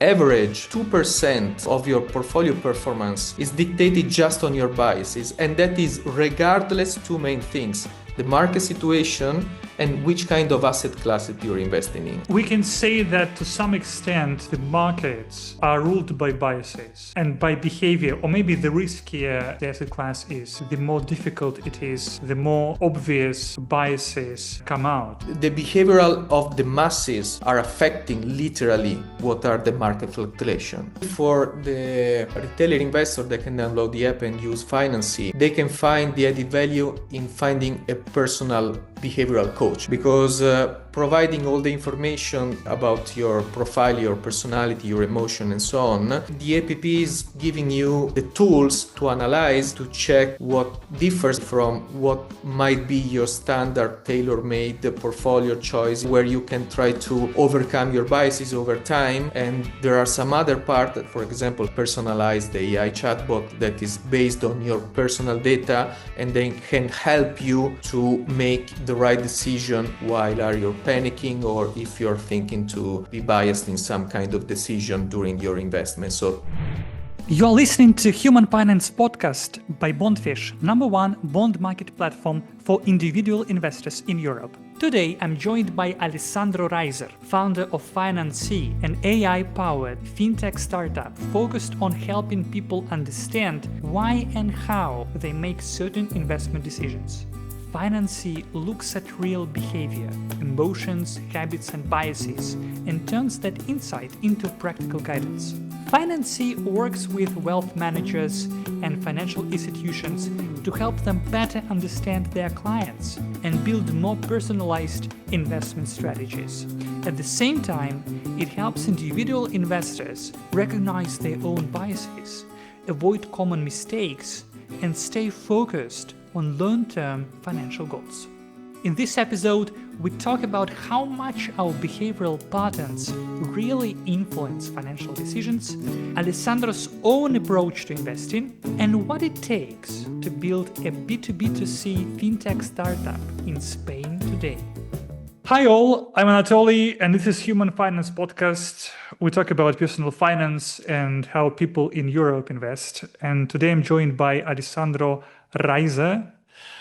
average 2% of your portfolio performance is dictated just on your biases, and that is regardless two main things: the market situation and which kind of asset class you're investing in. We can say that to some extent the markets are ruled by biases and by behavior, or maybe the riskier the asset class is, the more difficult it is, the more obvious biases come out. The behavioral of the masses are affecting literally what are the market fluctuation. For the retailer investor that can download the app and use FinanSee, they can find the added value in finding a personal behavioral coach, because providing all the information about your profile, your personality, your emotion, and so on, the app is giving you the tools to analyze, to check what differs from what might be your standard tailor-made portfolio choice, where you can try to overcome your biases over time. And there are some other part, for example, personalize, the AI chatbot that is based on your personal data, and then can help you to make the right decision while you're panicking, or if you're thinking to be biased in some kind of decision during your investment. So you're listening to Human Finance Podcast by Bondfish, #1 bond market platform for individual investors in Europe. Today, I'm joined by Alessandro Raiser, founder of FinanSee, an AI-powered fintech startup focused on helping people understand why and how they make certain investment decisions. FinanSee looks at real behavior, emotions, habits, and biases, and turns that insight into practical guidance. FinanSee works with wealth managers and financial institutions to help them better understand their clients and build more personalized investment strategies. At the same time, it helps individual investors recognize their own biases, avoid common mistakes, and stay focused on long-term financial goals. In this episode, we talk about how much our behavioral patterns really influence financial decisions, Alessandro's own approach to investing, and what it takes to build a B2B2C fintech startup in Spain today. Hi all, I'm Anatoly, and this is Human Finance Podcast. We talk about personal finance and how people in Europe invest. And today I'm joined by Alessandro Raiser.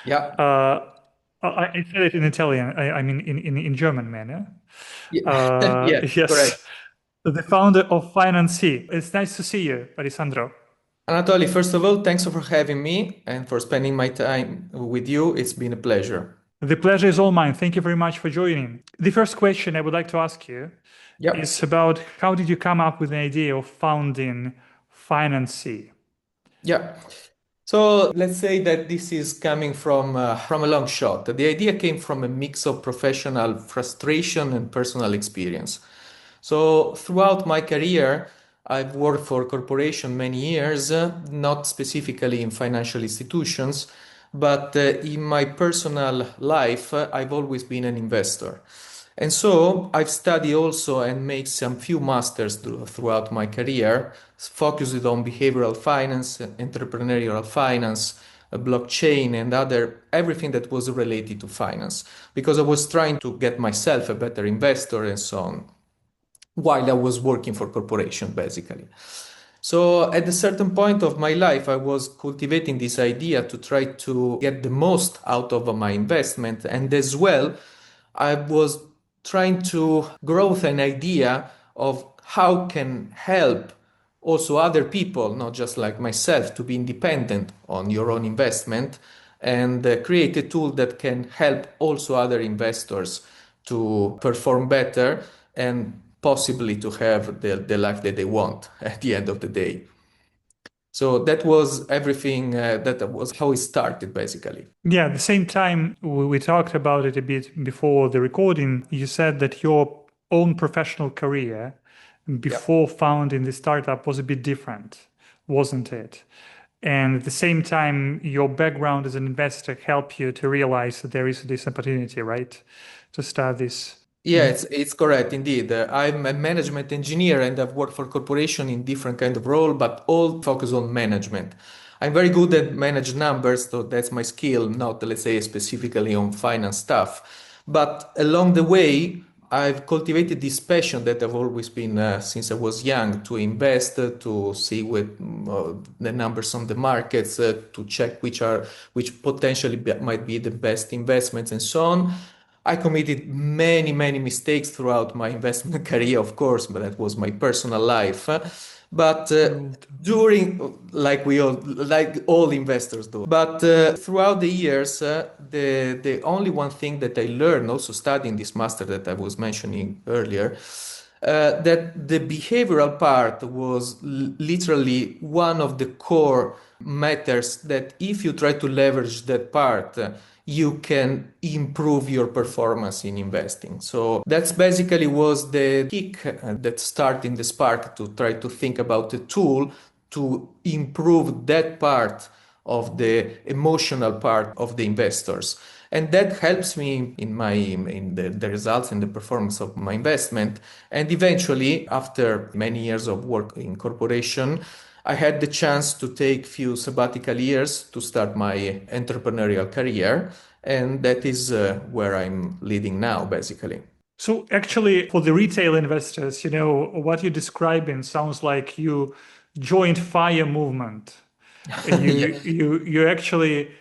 yeah, I said it in Italian. I mean in German, man. yeah, Yes, correct. the founder of FinanSee. It's nice to see you, Alessandro. Anatoly, first of all, thanks for having me and for spending my time with you. It's been a pleasure. The pleasure is all mine. Thank you very much for joining. The first question I would like to ask you Yeah. is about how did you come up with the idea of founding FinanSee? Yeah. So let's say that this is coming from a long shot. The idea came from a mix of professional frustration and personal experience. So throughout my career, I've worked for corporations many years, not specifically in financial institutions, but in my personal life, I've always been an investor. And so I've studied also and made some few masters throughout my career, focused on behavioral finance, entrepreneurial finance, blockchain, and everything that was related to finance, because I was trying to get myself a better investor and so on, while I was working for corporation, basically. So at a certain point of my life, I was cultivating this idea to try to get the most out of my investment. And as well, I was trying to grow an idea of how can help also other people, not just like myself, to be independent on your own investment, and create a tool that can help also other investors to perform better and possibly to have the life that they want at the end of the day. So that was everything, that was how it started, basically. Yeah, at the same time, we talked about it a bit before the recording. You said that your own professional career before founding the startup was a bit different, wasn't it? And at the same time, your background as an investor helped you to realize that there is this opportunity, right? To start this. Yeah, it's correct indeed. I'm a management engineer and I've worked for corporation in different kind of role, but all focus on management. I'm very good at manage numbers, so that's my skill, not let's say specifically on finance stuff. But along the way, I've cultivated this passion that I've always been since I was young to invest, to see what the numbers on the markets, to check which potentially might be the best investments and so on. I committed many, many mistakes throughout my investment career, of course, but that was my personal life. But True. during, like all investors do. But throughout the years, the only one thing that I learned, also studying this master that I was mentioning earlier, that the behavioral part was literally one of the core matters that if you try to leverage that part, you can improve your performance in investing. So that's basically was the kick that started the spark to try to think about a tool to improve that part of the emotional part of the investors. And that helps me in the results and the performance of my investment. And eventually, after many years of work in corporation, I had the chance to take few sabbatical years to start my entrepreneurial career, and that is where I'm leading now, basically. So actually, for the retail investors, what you're describing sounds like you joined FIRE movement. Yeah, You actually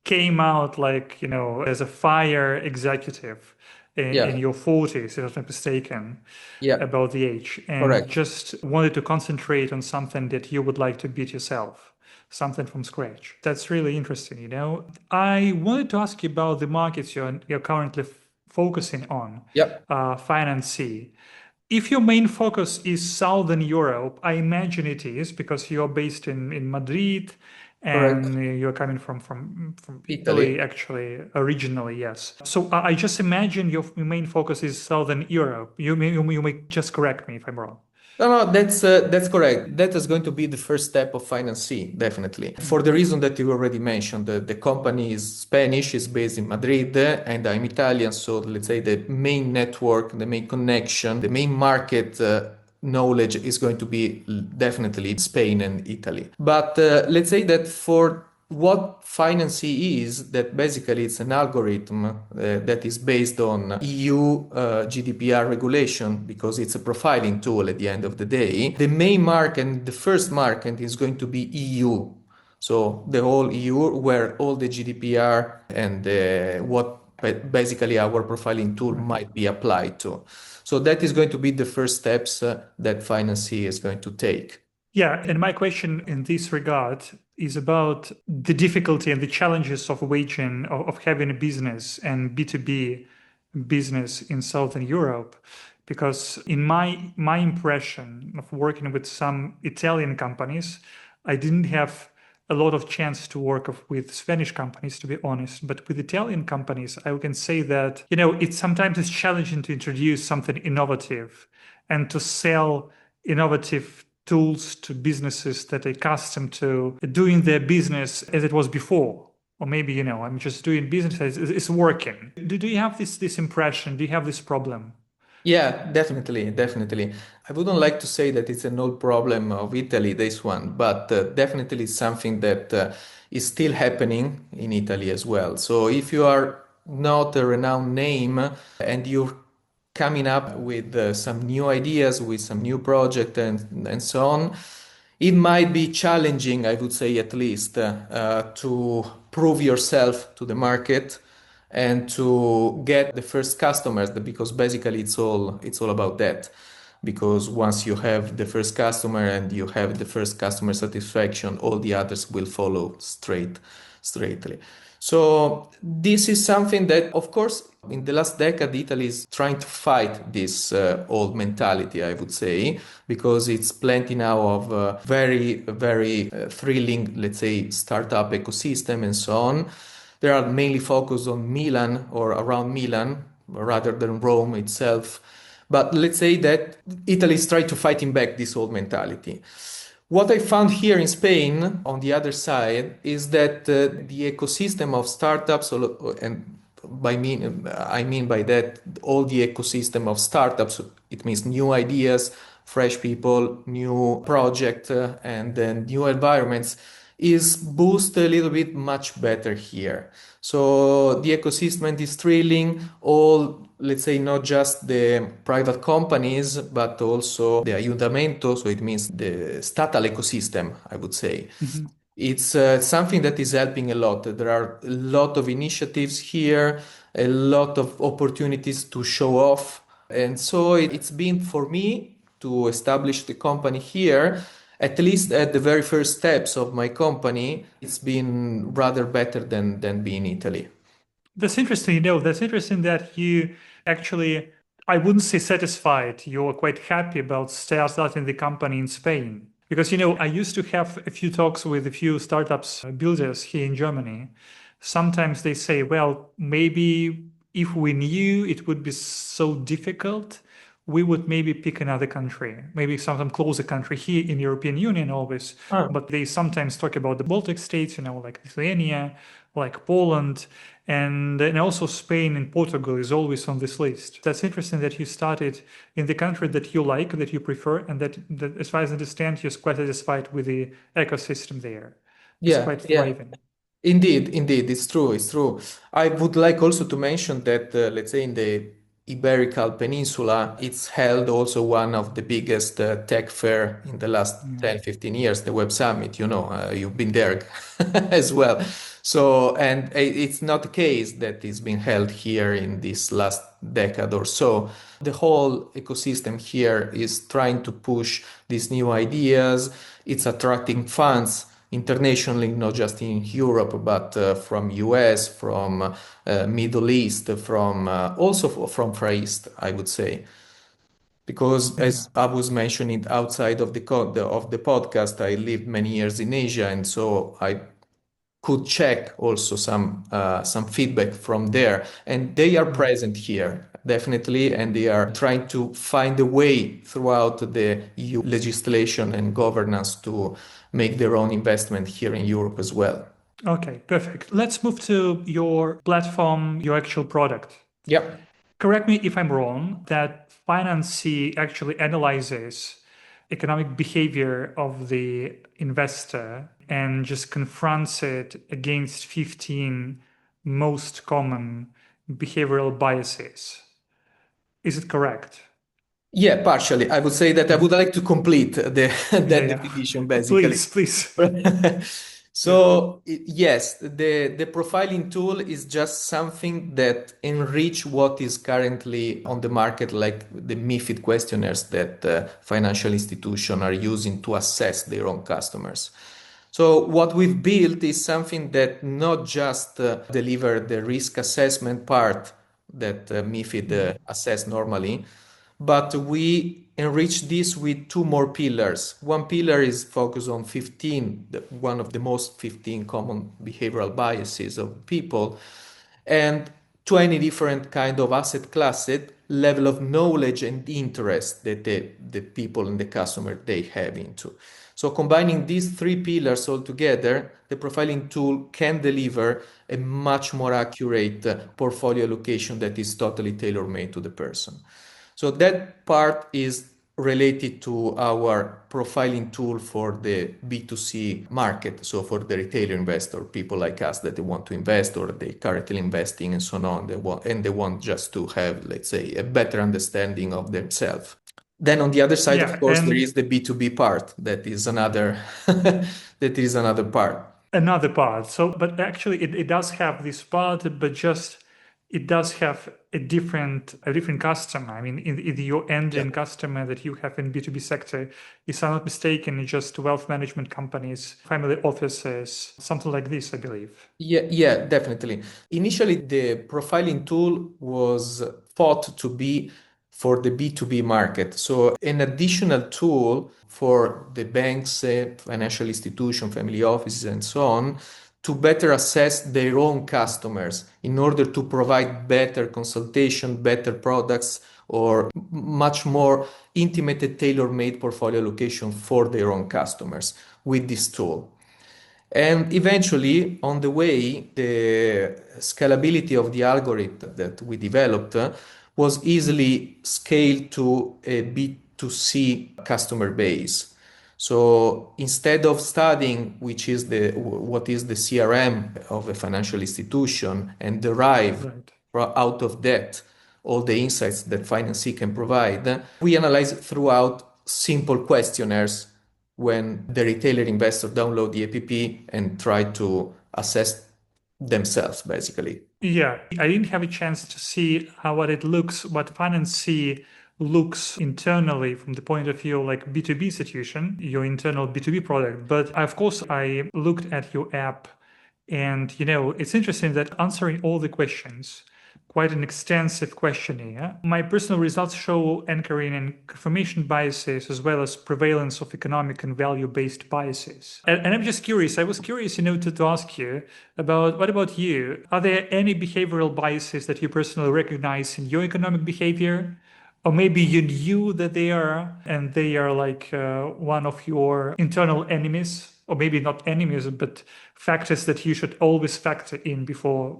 came out like, as a FIRE executive in yeah, your 40s, if I'm not mistaken, yeah, about the age, and correct. just wanted to concentrate on something that you would like to build yourself, something from scratch. That's really interesting. I wanted to ask you about the markets you're currently focusing on, Yep, FinanSee. If your main focus is Southern Europe, I imagine it is because you're based in Madrid correct. and you're coming from Italy, Italy. actually, originally, yes. So I just imagine your main focus is Southern Europe. You may just correct me if I'm wrong. No, no, that's correct. That is going to be the first step of FinanSee, definitely. For the reason that you already mentioned, the company is Spanish, is based in Madrid, and I'm Italian. So let's say the main network, the main connection, the main market knowledge is going to be definitely Spain and Italy. But let's say that for what FinanSee is, that basically it's an algorithm that is based on EU GDPR regulation because it's a profiling tool at the end of the day. The main market, the first market is going to be EU. So the whole EU where all the GDPR and what basically our profiling tool Right. might be applied to. So that is going to be the first steps that FinanSee is going to take. Yeah, and my question in this regard is about the difficulty and the challenges of waging, of having a business and B2B business in Southern Europe. Because in my impression of working with some Italian companies, I didn't have a lot of chance to work with Spanish companies, to be honest. But with Italian companies, I can say that, it's sometimes it's challenging to introduce something innovative and to sell innovative tools to businesses that are accustomed to doing their business as it was before. Or maybe, I'm just doing business as it's working. Do you have this impression? Do you have this problem? Yeah, definitely, definitely. I wouldn't like to say that it's an old problem of Italy, this one, but definitely something that is still happening in Italy as well. So if you are not a renowned name and you're coming up with some new ideas, with some new project and so on, it might be challenging, I would say at least, to prove yourself to the market and to get the first customers because basically it's all about that because once you have the first customer and you have the first customer satisfaction all the others will follow straightly. So this is something that of course in the last decade Italy is trying to fight this old mentality, I would say, because it's plenty now of very thrilling, let's say, startup ecosystem and so on. They are mainly focused on Milan or around Milan rather than Rome itself. But let's say that Italy is trying to fighting back this old mentality. What I found here in Spain, on the other side, is that the ecosystem of startups, and I mean by that all the ecosystem of startups. It means new ideas, fresh people, new project, and then new environments is boosted a little bit much better here. So the ecosystem is thrilling all, let's say, not just the private companies, but also the ayuntamiento, so it means the stattal ecosystem, I would say. Mhm. It's something that is helping a lot. There are a lot of initiatives here, a lot of opportunities to show off. And so it's been for me to establish the company here, at least at the very first steps of my company, it's been rather better than being in Italy. That's interesting. That's interesting that you actually, I wouldn't say satisfied, you're quite happy about starting the company in Spain. Because, I used to have a few talks with a few startups builders here in Germany. Sometimes they say, well, maybe if we knew it would be so difficult, we would maybe pick another country, maybe some closer country here in the European Union always. Ah. But they sometimes talk about the Baltic states, like Lithuania, like Poland, and also Spain and Portugal is always on this list. That's interesting that you started in the country that you like, that you prefer, and that as far as I understand, you're quite satisfied with the ecosystem there. It's Yeah, quite yeah. thriving. Indeed, it's true, it's true. I would like also to mention that, let's say, in the Iberical Peninsula, it's held also one of the biggest tech fair in the last Yeah. 10, 15 years, the Web Summit, you've been there as well. So, and it's not the case that it's been held here in this last decade or so. The whole ecosystem here is trying to push these new ideas. It's attracting funds internationally, not just in Europe, but from US, from Middle East, from also from Far East, I would say. Because Yeah. as I was mentioning outside of the podcast, I lived many years in Asia, and so I could check also some feedback from there, and they are Mm. present here definitely, and they are trying to find a way throughout the EU legislation and governance to make their own investment here in Europe as well. Okay, perfect. Let's move to your platform, your actual product. Yep. Correct me if I'm wrong, that FinanSee actually analyzes economic behavior of the investor and just confronts it against 15 most common behavioral biases. Is it correct? Yeah, partially. I would say that I would Mhm. like to complete Yeah, that yeah. definition, basically. Please, please. Yeah. So yes, the profiling tool is just something that enrich what is currently on the market, like the MiFID questionnaires that financial institutions are using to assess their own customers. So what we've built is something that not just deliver the risk assessment part that MiFID Mhm. assess normally, but we enrich this with two more pillars. One pillar is focused on 15, one of the most 15 common behavioral biases of people, and 20 different kind of asset classes, level of knowledge and interest that the people and the customer they have into. So combining these three pillars all together, the profiling tool can deliver a much more accurate portfolio allocation that is totally tailor-made to the person. So that part is related to our profiling tool for the B2C market. So for the retail investor, people like us that they want to invest or they currently investing and so on, they want just to have, let's say, a better understanding of themselves. Then on the other side, of Yeah, course, there and is the B2B part that is another that is another part. another part. So, but actually, it does have this part, but just it does have a different customer. I mean, in your Yeah. end customer that you have in B2B sector, if I'm not mistaken, it's just wealth management companies, family offices, something like this, I believe. Yeah, definitely. Initially, the profiling tool was thought to be for the B2B market. So, an additional tool for the banks, financial institution, family offices, and so on, to better assess their own customers in order to provide better consultation, better products, or much more intimate and tailor-made portfolio allocation for their own customers with this tool. And eventually, on the way, the scalability of the algorithm that we developed was easily scaled to a B2C customer base. So instead of studying what is the CRM of a financial institution and derive Right. out of that all the insights that FinanSee can provide, we analyze throughout simple questionnaires when the retailer investor download the app and try to assess themselves basically. Yeah, I didn't have a chance to see how what it looks, what FinanSee looks internally from the point of view like B2B situation, your internal B2B product. But of course, I looked at your app and it's interesting that answering all the questions, quite an extensive questionnaire. My personal results show anchoring and confirmation biases as well as prevalence of economic and value-based biases. And I'm just curious, I was curious, to ask you about what about you? Are there any behavioral biases that you personally recognize in your economic behavior? Or maybe you knew that they are, and they are like one of your internal enemies, or maybe not enemies, but factors that you should always factor in before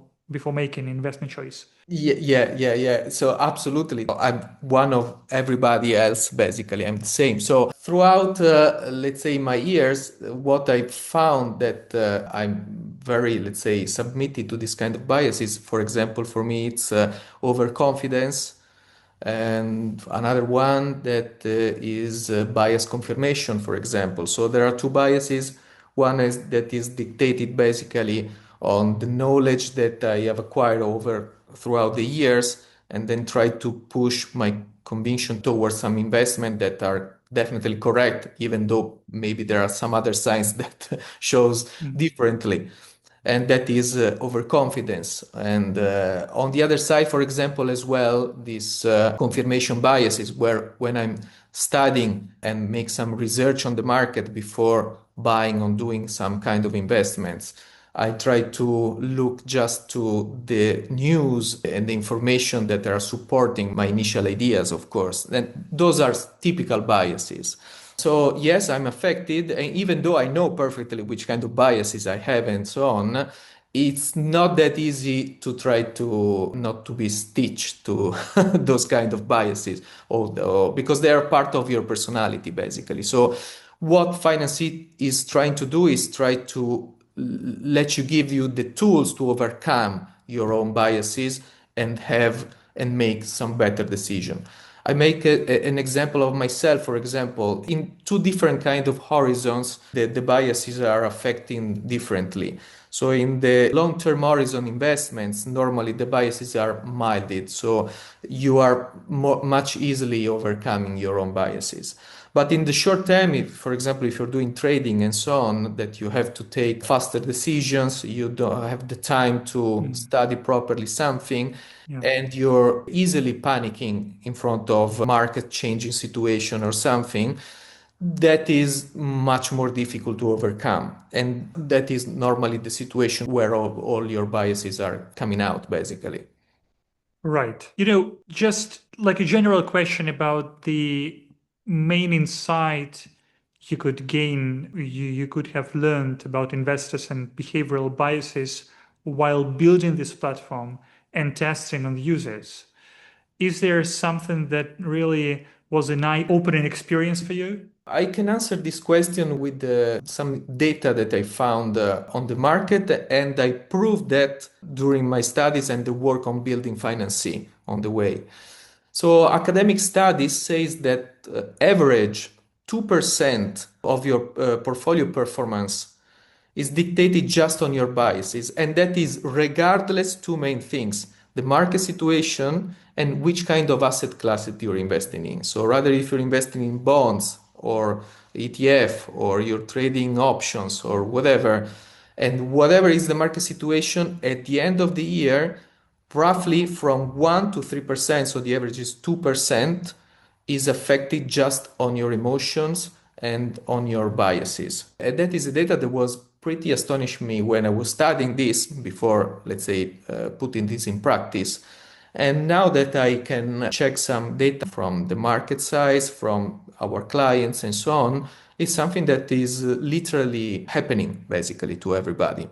making an investment choice. Yeah. So absolutely. I'm one of everybody else, basically. I'm the same. So throughout, let's say, my years, what I found that I'm very, let's say, submitted to this kind of biases. For example, for me, it's overconfidence. And another one that is bias confirmation, for example. So there are two biases. One is that is dictated basically on the knowledge that I have acquired over throughout the years, and then try to push my conviction towards some investment that are definitely correct, even though maybe there are some other signs that shows Mm. differently, and that is overconfidence. And on the other side, for example, as well, this confirmation biases, where when I'm studying and make some research on the market before buying or doing some kind of investments, I try to look just to the news and the information that are supporting my initial ideas, of course. And those are typical biases. So yes, I'm affected, and even though I know perfectly which kind of biases I have and so on, it's not that easy to try to not to be stitched to those kind of biases, or because they are part of your personality, basically. So what FinanSee is trying to do is try to let you give you the tools to overcome your own biases and have and make some better decision. I make an example of myself, for example, in two different kind of horizons, the biases are affecting differently. So in the long-term horizon investments, normally the biases are milded, so you are much easily overcoming your own biases. But in the short term, if, for example, if you're doing trading and so on, that you have to take faster decisions, you don't have the time to Mm. study properly something, Yeah. and you're easily panicking in front of a market changing situation or something, that is much more difficult to overcome. And that is normally the situation where all your biases are coming out, basically. Right. Just like a general question about the main insight you could gain, you could have learned about investors and behavioral biases while building this platform and testing on users. Is there something that really was an eye-opening experience for you? I can answer this question with some data that I found on the market, and I proved that during my studies and the work on building FinanSee on the way. So academic studies says that average 2% of your portfolio performance is dictated just on your biases, and that is regardless two main things: the market situation and which kind of asset class that you're investing in. So rather if you're investing in bonds or ETF, or you're trading options or whatever, and whatever is the market situation at the end of the year, roughly from 1 to 3%, so the average is 2%, is affected just on your emotions and on your biases. And that is the data that was pretty astonishing me when I was studying this before, let's say, putting this in practice. And now that I can check some data from the market size, from our clients and so on, it's something that is literally happening basically to everybody.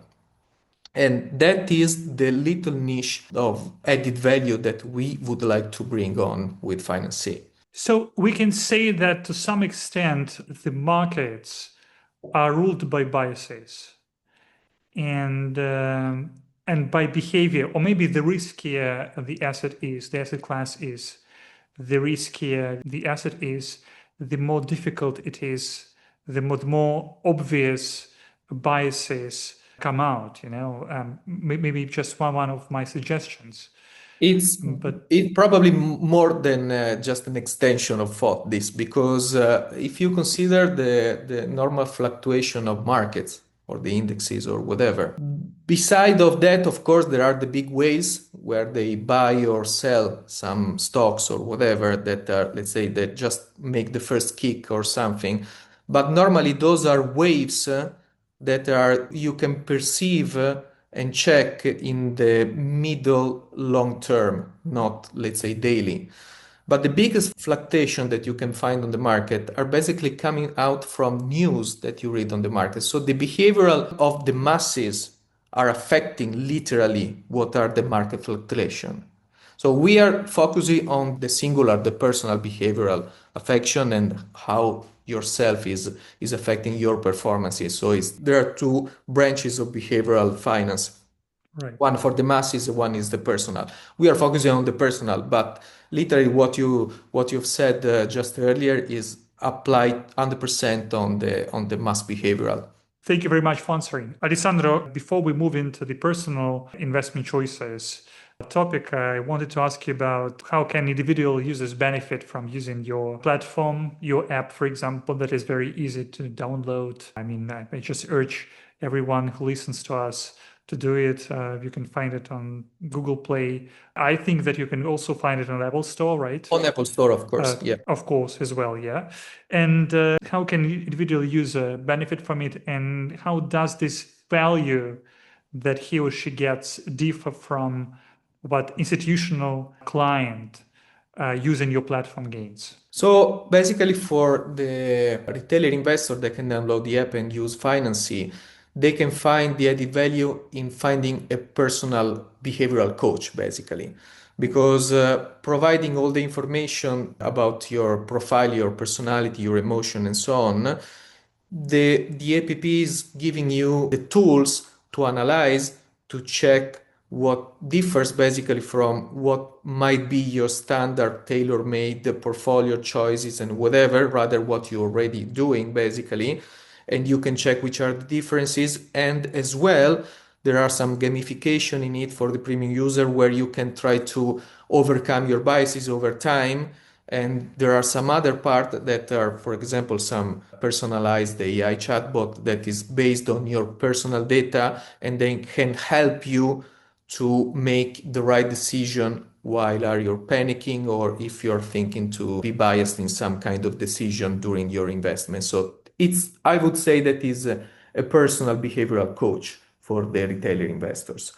And that is the little niche of added value that we would like to bring on with FinanSee. So we can say that to some extent, the markets are ruled by biases and by behavior, or maybe the riskier the asset class is, the riskier the asset is, the more difficult it is, the more obvious biases come out. Maybe just one of my suggestions. It's But it probably more than just an extension of thought, this, because if you consider the normal fluctuation of markets or the indexes or whatever, beside of that, of course, there are the big waves where they buy or sell some stocks or whatever that are, let's say, that just make the first kick or something. But normally those are waves that are you can perceive and check in the middle long term, not let's say daily. But the biggest fluctuation that you can find on the market are basically coming out from news that you read on the market. So the behavioral of the masses are affecting literally what are the market fluctuation. So we are focusing on the singular, the personal behavioral affection and how yourself is affecting your performances. So there are two branches of behavioral finance. right. One for the masses, one is the personal. We are focusing on the personal, but literally what you've said just earlier is applied 100% on the mass behavioral. Thank you very much for answering. Alessandro, before we move into the personal investment choices topic, I wanted to ask you about how can individual users benefit from using your platform, your app, for example, that is very easy to download. I mean, I just urge everyone who listens to us to do it. You can find it on Google Play. I think that you can also find it on Apple Store, right? On Apple Store, of course. Yeah. Of course, as well, yeah. And how can individual user benefit from it, and how does this value that he or she gets differ from what institutional client using your platform gains? So basically, for the retailer investor that can download the app and use FinanSee, they can find the added value in finding a personal behavioral coach, basically, because providing all the information about your profile, your personality, your emotion, and so on, the app is giving you the tools to analyze, to check what differs basically from what might be your standard tailor-made portfolio choices and whatever, rather what you're already doing basically. And you can check which are the differences. And as well, there are some gamification in it for the premium user where you can try to overcome your biases over time. And there are some other parts that are, for example, some personalized AI chatbot that is based on your personal data and they can help you to make the right decision while are you panicking or if you're thinking to be biased in some kind of decision during your investment. So I would say that is a personal behavioral coach for the retailer investors.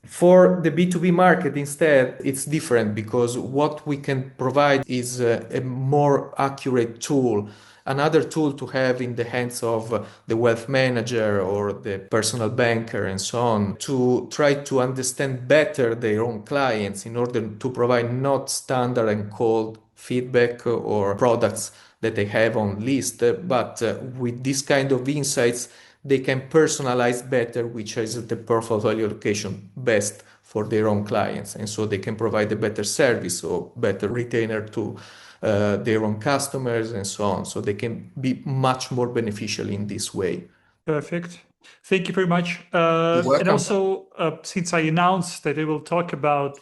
For the B2B market, instead, it's different because what we can provide is a more accurate tool, another tool to have in the hands of the wealth manager or the personal banker and so on, to try to understand better their own clients in order to provide not standard and cold feedback or products that they have on list, but with this kind of insights, they can personalize better which is the portfolio allocation best for their own clients. And so they can provide a better service or better retainer to their own customers and so on. So they can be much more beneficial in this way. Perfect. Thank you very much. You're And welcome. also, since I announced that I will talk about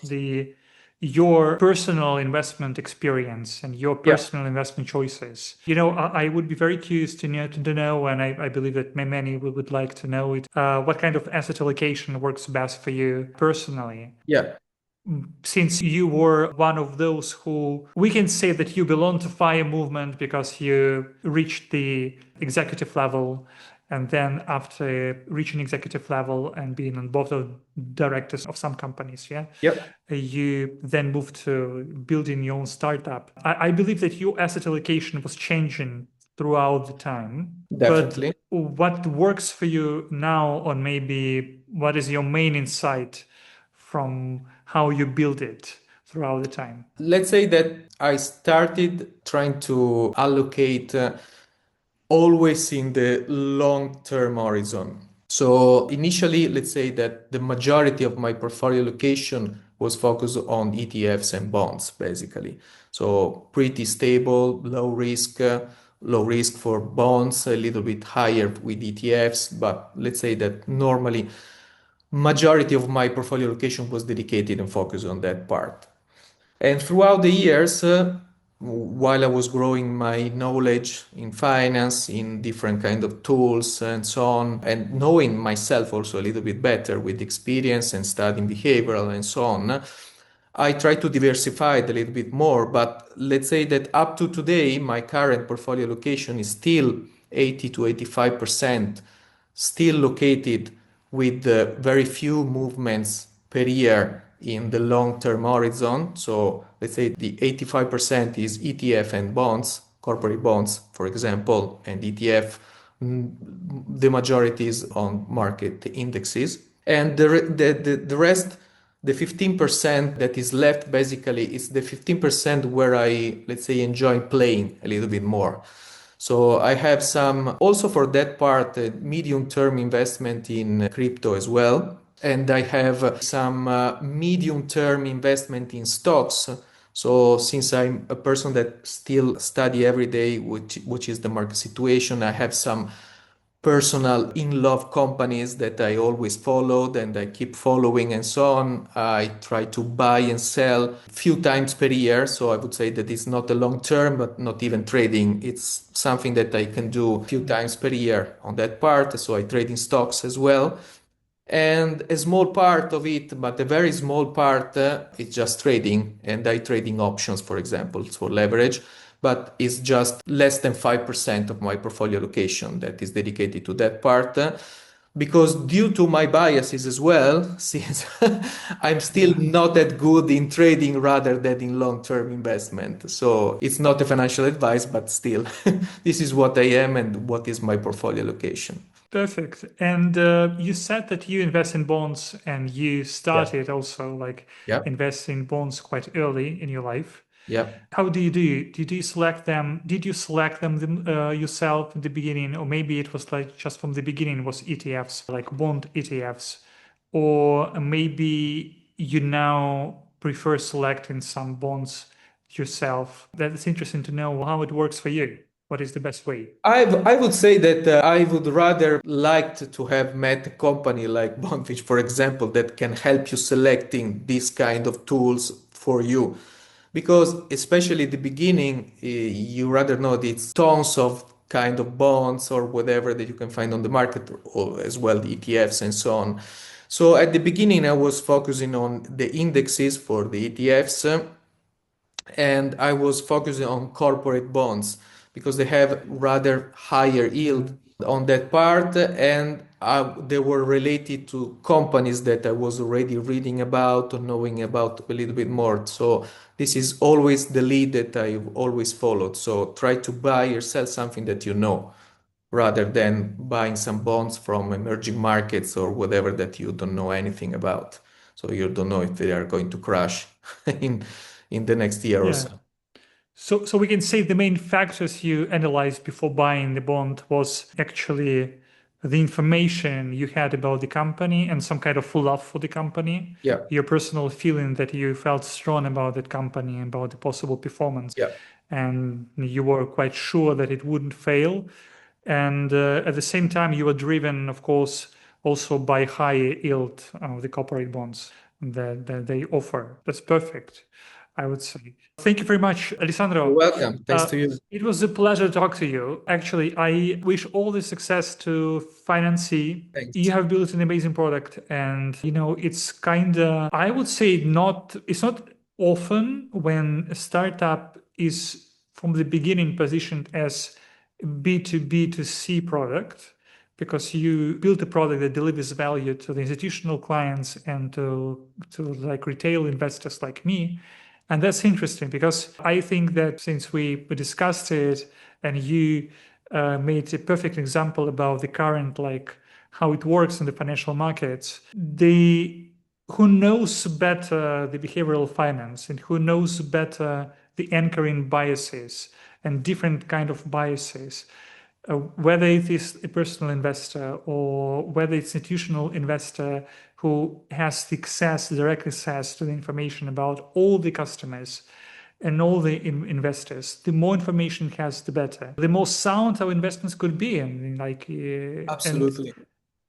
your personal investment experience and your Yeah. personal investment choices, I would be very curious to know, and I believe that many would like to know it, what kind of asset allocation works best for you personally. Yeah. Since you were one of those who we can say that you belong to FIRE movement because you reached the executive level, and then after reaching executive level and being on board of directors of some companies, Yep. you then moved to building your own startup. I believe that your asset allocation was changing throughout the time. Definitely. But what works for you now, or maybe what is your main insight from how you build it? throughout the time? Let's say that I started trying to allocate always in the long-term horizon. So initially, let's say that the majority of my portfolio allocation was focused on ETFs and bonds, basically. So pretty stable, low risk for bonds, a little bit higher with ETFs, but let's say that normally majority of my portfolio allocation was dedicated and focused on that part. And throughout the years, while I was growing my knowledge in finance, in different kind of tools and so on, and knowing myself also a little bit better with experience and studying behavioral and so on, I try to diversify it a little bit more. But let's say that up to today, my current portfolio allocation is still 80 to 85% still located with very few movements per year in the long-term horizon. So let's say the 85% is ETF and bonds, corporate bonds, for example, and ETF. The majority is on market indexes. And the rest, the 15% that is left basically is the 15% where I, let's say, enjoy playing a little bit more. So I have some, also for that part, medium-term investment in crypto as well. And I have some medium-term investment in stocks. So since I'm a person that still study every day, which is the market situation, I have some personal in love companies that I always followed and I keep following and so on. I try to buy and sell a few times per year. So I would say that it's not a long term, but not even trading. It's something that I can do a few times per year on that part. So I trade in stocks as well. And a small part of it, but a very small part, is just trading. And I trading options, for example, for leverage, but it's just less than 5% of my portfolio allocation that is dedicated to that part. Because due to my biases as well, since I'm still not that good in trading rather than in long-term investment. So it's not a financial advice, but still, this is what I am and what is my portfolio allocation. Perfect. And you said that you invest in bonds and you Yeah. started also like Yeah. investing in bonds quite early in your life. Yeah. How do you do? Did you select them? Did you select them yourself in the beginning, or maybe it was like just from the beginning was ETFs, like bond ETFs, or maybe you now prefer selecting some bonds yourself? That's interesting to know how it works for you. What is the best way? I would say that I would rather liked to have met a company like Bonfish, for example, that can help you selecting these kind of tools for you. Because especially at the beginning, you rather know it's tons of kind of bonds or whatever that you can find on the market, or as well the ETFs and so on. So at the beginning, I was focusing on the indexes for the ETFs, and I was focusing on corporate bonds because they have rather higher yield on that part, and they were related to companies that I was already reading about or knowing about a little bit more. So this is always the lead that I've always followed. So try to buy or sell something that you know, rather than buying some bonds from emerging markets or whatever that you don't know anything about. So you don't know if they are going to crash in in the next year or Yeah. so. So we can say the main factors you analyzed before buying the bond was actually the information you had about the company and some kind of love for the company, Yeah, your personal feeling that you felt strong about that company and about the possible performance, yeah, and you were quite sure that it wouldn't fail. And at the same time, you were driven, of course, also by high yield of the corporate bonds that they offer. That's perfect, I would say. Thank you very much, you're Alessandro. welcome. Thanks to you. It was a pleasure to talk to you. Actually, I wish all the success to FinanSee. You Thanks. have built an amazing product, and it's kind of, I would say, it's not often when a startup is from the beginning positioned as B2B to C product, because you build a product that delivers value to the institutional clients and to like retail investors like me. And that's interesting because I think that since we discussed it and you made a perfect example about the current, like how it works in the financial markets, the who knows better the behavioral finance and who knows better the anchoring biases and different kind of biases, whether it is a personal investor or whether it's institutional investor who has the access, direct access to the information about all the customers and all the investors, the more information it has, the better. The more sound our investments could be, and Absolutely.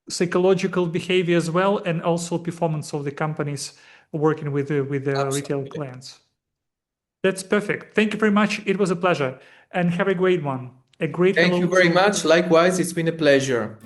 psychological behavior as well, and also performance of the companies working with the retail Absolutely. clients. That's perfect. Thank you very much. It was a pleasure, and have a great one. A great Thank hello you very to much. Likewise, it's been a pleasure.